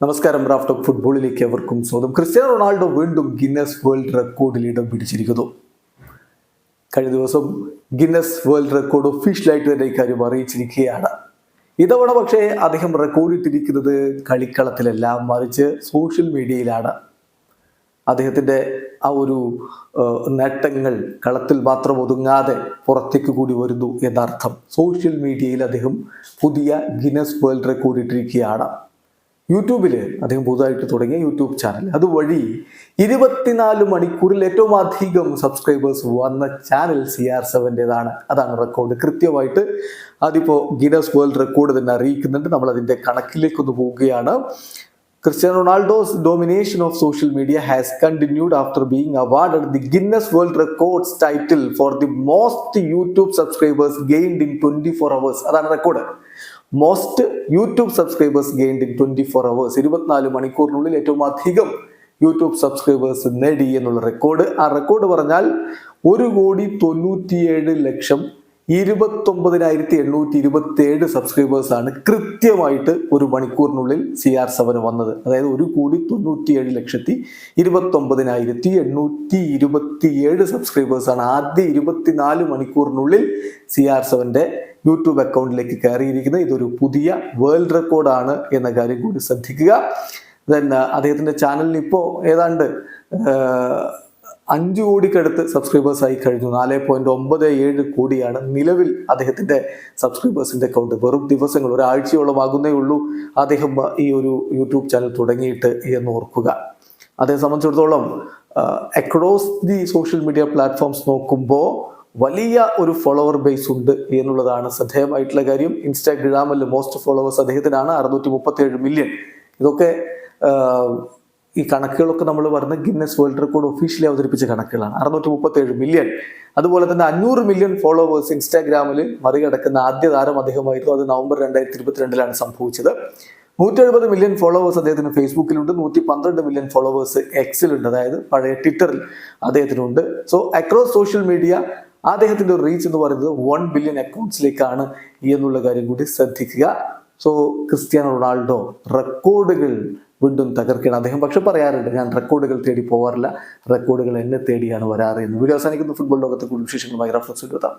നമസ്കാരം. Raf talk ഫുട്ബോളിലേക്ക് അവർക്കും സ്വാഗതം. ക്രിസ്ത്യാനോ റൊണാൾഡോ വീണ്ടും ഗിന്നസ് വേൾഡ് റെക്കോർഡിൽ ഇടം പിടിച്ചിരിക്കുന്നു. കഴിഞ്ഞ ദിവസം ഗിന്നസ് വേൾഡ് റെക്കോർഡ് ഒഫീഷ്യലായിട്ട് തന്നെ ഇക്കാര്യം അറിയിച്ചിരിക്കുകയാണ്. ഇതവണ പക്ഷേ അദ്ദേഹം റെക്കോർഡ് ഇട്ടിരിക്കുന്നത് കളിക്കളത്തിലല്ല, മറിച്ച് സോഷ്യൽ മീഡിയയിലാണ്. അദ്ദേഹത്തിൻ്റെ ആ ഒരു നേട്ടങ്ങൾ കളത്തിൽ മാത്രം ഒതുങ്ങാതെ പുറത്തേക്ക് കൂടി വരുന്നു എന്നർത്ഥം. സോഷ്യൽ മീഡിയയിൽ അദ്ദേഹം പുതിയ ഗിന്നസ് വേൾഡ് റെക്കോർഡ് ഇട്ടിരിക്കുകയാണ്. യൂട്യൂബിൽ അദ്ദേഹം പുതുതായിട്ട് തുടങ്ങിയ യൂട്യൂബ് ചാനൽ, അതുവഴി 24 മണിക്കൂറിൽ ഏറ്റവും അധികം സബ്സ്ക്രൈബേഴ്സ് വന്ന ചാനൽ CR7-ൻ്റെതാണ്. അതാണ് റെക്കോർഡ്. കൃത്യമായിട്ട് അതിപ്പോൾ ഗിന്നസ് വേൾഡ് റെക്കോർഡ് തന്നെ അറിയിക്കുന്നുണ്ട്. നമ്മൾ അതിൻ്റെ കണക്കിലേക്കൊന്ന് പോവുകയാണ്. Cristiano Ronaldo's domination of social media has continued after being awarded the Guinness World Records title for the most YouTube subscribers gained in 24 hours. അതാണ് record. Most YouTube subscribers gained in 24 hours. 24 മണിക്കൂറിനുള്ളിൽ ഏറ്റവും അധികം YouTube subscribers നേടി എന്നുള്ള record. ആ record പറഞ്ഞാൽ 1,97,29,827 സബ്സ്ക്രൈബേഴ്സാണ് കൃത്യമായിട്ട് ഒരു മണിക്കൂറിനുള്ളിൽ CR7 വന്നത്. അതായത് 1,97,29,827 സബ്സ്ക്രൈബേഴ്സാണ് ആദ്യ 24 മണിക്കൂറിനുള്ളിൽ CR7-ൻ്റെ യൂട്യൂബ് അക്കൗണ്ടിലേക്ക് കയറിയിരിക്കുന്നത്. ഇതൊരു പുതിയ വേൾഡ് റെക്കോർഡാണ് എന്ന കാര്യം കൂടി ശ്രദ്ധിക്കുക. ദെൻ അദ്ദേഹത്തിൻ്റെ ചാനലിന് ഇപ്പോൾ ഏതാണ്ട് 5 കോടിക്കടുത്ത് സബ്സ്ക്രൈബേഴ്സ് ആയി കഴിഞ്ഞു. 4.97 കോടിയാണ് നിലവിൽ അദ്ദേഹത്തിൻ്റെ സബ്സ്ക്രൈബേഴ്സിൻ്റെ അക്കൗണ്ട്. വെറും ദിവസങ്ങൾ, ഒരാഴ്ചയോളം ആകുന്നേ ഉള്ളൂ അദ്ദേഹം ഈ ഒരു യൂട്യൂബ് ചാനൽ തുടങ്ങിയിട്ട് എന്ന് ഓർക്കുക. അതേ സംബന്ധിച്ചിടത്തോളം across the social media platforms നോക്കുമ്പോൾ വലിയ ഒരു ഫോളോവർ ബേസ് ഉണ്ട് എന്നുള്ളതാണ് ശ്രദ്ധേയമായിട്ടുള്ള കാര്യം. ഇൻസ്റ്റാഗ്രാമിൽ മോസ്റ്റ് ഫോളോവേഴ്സ് അദ്ദേഹത്തിനാണ്, 637 മില്യൺ. ഇതൊക്കെ ഈ കണക്കുകളൊക്കെ നമ്മൾ പറഞ്ഞ ഗിന്നസ് വേൾഡ് റെക്കോർഡ് ഒഫീഷ്യലി അവതരിപ്പിച്ച കണക്കുകളാണ്. 637 മില്യൺ. അതുപോലെ തന്നെ 500 മില്യൺ ഫോളോവേഴ്സ് ഇൻസ്റ്റാഗ്രാമിൽ മറികടക്കുന്ന ആദ്യ താരം അദ്ദേഹമായിരുന്നു. അത് നവംബർ 2022 സംഭവിച്ചത്. 170 മില്യൺ ഫോളോവേഴ്സ് അദ്ദേഹത്തിന് ഫേസ്ബുക്കിലുണ്ട്. 112 മില്യൺ ഫോളോവേഴ്സ് എക്സിലുണ്ട്, അതായത് പഴയ ട്വിറ്ററിൽ അദ്ദേഹത്തിനുണ്ട്. സോ അക്രോസ് സോഷ്യൽ മീഡിയ അദ്ദേഹത്തിൻ്റെ ഒരു റീച്ച് എന്ന് പറയുന്നത് 1 ബില്യൺ അക്കൗണ്ട്സിലേക്കാണ് എന്നുള്ള കാര്യം കൂടി ശ്രദ്ധിക്കുക. സോ ക്രിസ്ത്യാനോ റൊണാൾഡോ റെക്കോർഡുകൾ വീണ്ടും തകർക്കുകയാണ്. അദ്ദേഹം പക്ഷെ പറയാറുണ്ട്, ഞാൻ റെക്കോർഡുകൾ തേടി പോകാറില്ല, റെക്കോർഡുകൾ എന്നെ തേടിയാണ് വരാറ് എന്ന്. വീഡിയോ അവസാനിക്കുന്ന. ഫുട്ബോൾ ലോകത്തെ കൂടുതൽ വിശേഷങ്ങളുമായി റഫറൻസ് എടുത്താം.